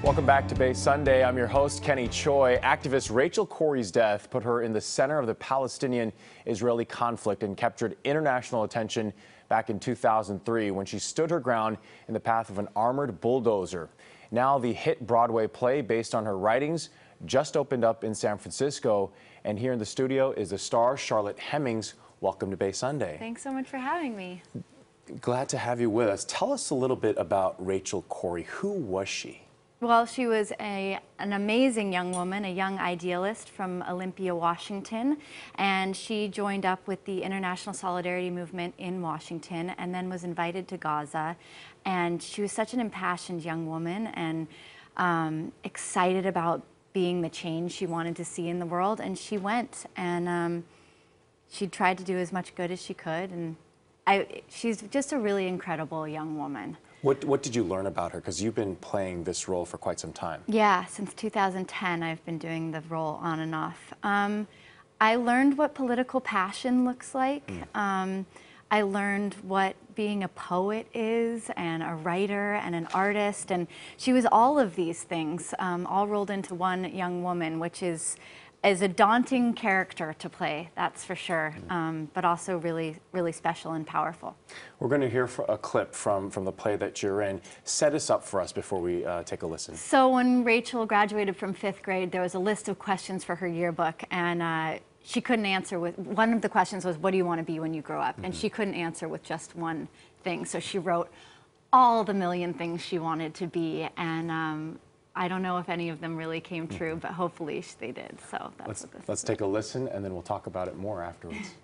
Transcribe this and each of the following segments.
Welcome back to Bay Sunday. I'm your host, Kenny Choi. Activist Rachel Corrie's death put her in the center of the Palestinian-Israeli conflict and captured international attention back in 2003 when she stood her ground in the path of an armored bulldozer. Now the hit Broadway play based on her writings just opened up in San Francisco. And here in the studio is the star, Charlotte Hemmings. Welcome to Bay Sunday. Thanks so much for having me. Glad to have you with us. Tell us a little bit about Rachel Corrie. Who was she? Well, she was an amazing young woman, a young idealist from Olympia, Washington, and she joined up with the International Solidarity Movement in Washington and then was invited to Gaza. And she was such an impassioned young woman and excited about being the change she wanted to see in the world. And she went, and she tried to do as much good as she could. And she's just a really incredible young woman. What did you learn about her? Because you've been playing this role for quite some time. Yeah, since 2010, I've been doing the role on and off. I learned what political passion looks like. I learned what being a poet is, and a writer, and an artist. And she was all of these things, all rolled into one young woman, which is a daunting character to play, that's for sure, but also really, really special and powerful. We're going to hear a clip from the play that you're in. Set us up for us before we take a listen. So when Rachel graduated from 5th grade, there was a list of questions for her yearbook, and she couldn't answer with, one of the questions was, what do you want to be when you grow up? And she couldn't answer with just one thing, so she wrote all the million things she wanted to be, and I don't know if any of them really came true, but hopefully they did. So let's take a listen, and then we'll talk about it more afterwards.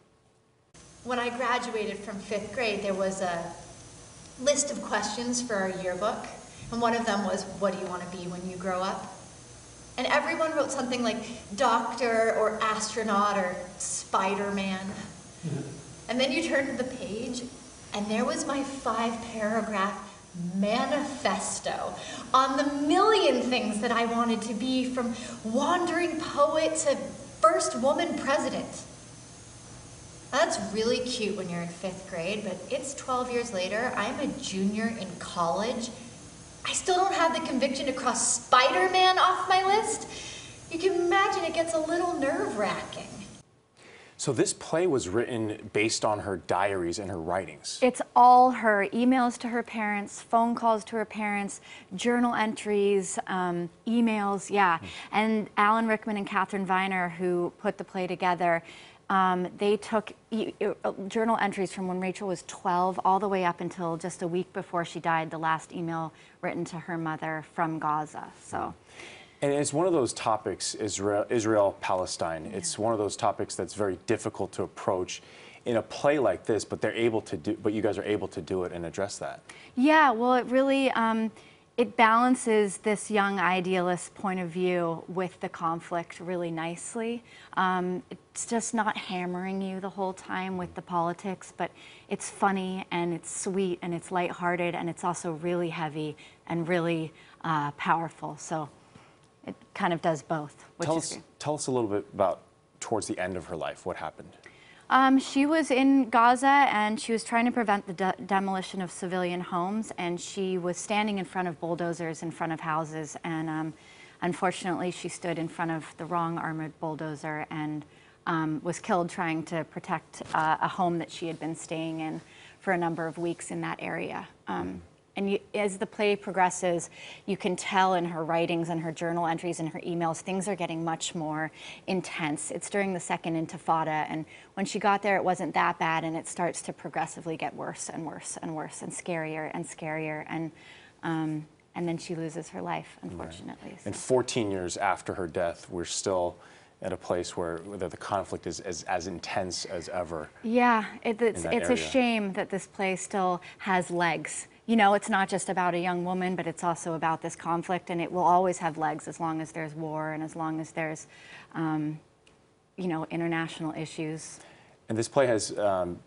When I graduated from 5th grade, there was a list of questions for our yearbook, and one of them was, what do you want to be when you grow up? And everyone wrote something like doctor or astronaut or Spider-Man. And then you turned to the page, and there was my 5-paragraph manifesto on the million things that I wanted to be, from wandering poet to first woman president. That's really cute when you're in 5th grade, but it's 12 years later. I'm a junior in college. I still don't have the conviction to cross Spider-Man off my list. You can imagine it gets a little nerve-wracking. So this play was written based on her diaries and her writings. It's all her emails to her parents, phone calls to her parents, journal entries, emails, yeah. And Alan Rickman and Catherine Viner, who put the play together, they took journal entries from when Rachel was 12 all the way up until just a week before she died, the last email written to her mother from Gaza. So. And it's one of those topics, Israel, Palestine. Yeah. It's one of those topics that's very difficult to approach in a play like this, but you guys are able to do it and address that. Yeah, well, it really, it balances this young idealist point of view with the conflict really nicely. It's just not hammering you the whole time with the politics, but it's funny and it's sweet and it's lighthearted, and it's also really heavy and really powerful. So it kind of does both, which is great. Tell us a little bit about towards the end of her life, what happened? She was in Gaza, and she was trying to prevent the demolition of civilian homes, and she was standing in front of bulldozers in front of houses, and unfortunately she stood in front of the wrong armored bulldozer and was killed trying to protect a home that she had been staying in for a number of weeks in that area. And as the play progresses, you can tell in her writings and her journal entries and her emails, things are getting much more intense. It's during the second Intifada, and when she got there, it wasn't that bad, and it starts to progressively get worse and worse and worse and scarier and scarier, and then she loses her life, unfortunately. Right. So. And 14 years after her death, we're still at a place where the conflict is as intense as ever. Yeah, it's a shame that this play still has legs. You know, it's not just about a young woman, but it's also about this conflict, and it will always have legs as long as there's war and as long as there's, you know, international issues. And this play has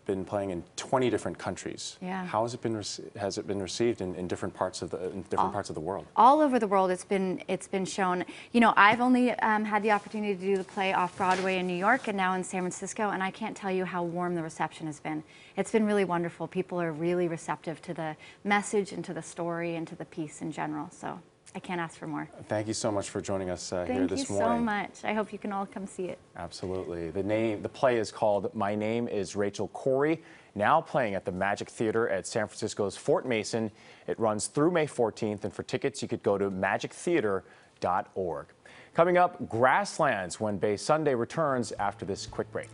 been playing in 20 different countries. Yeah. How has it been received in different parts of the world? All over the world, it's been shown. You know, I've only had the opportunity to do the play off Broadway in New York and now in San Francisco, and I can't tell you how warm the reception has been. It's been really wonderful. People are really receptive to the message and to the story and to the piece in general. So I can't ask for more. Thank you so much for joining us here Thank this you morning. so much. I hope you can all come see it. Absolutely. The play is called My Name is Rachel Corrie, now playing at the Magic Theater at San Francisco's Fort Mason. It runs through May 14th, and for tickets, you could go to magictheater.org. Coming up, Grasslands when Bay Sunday returns after this quick break.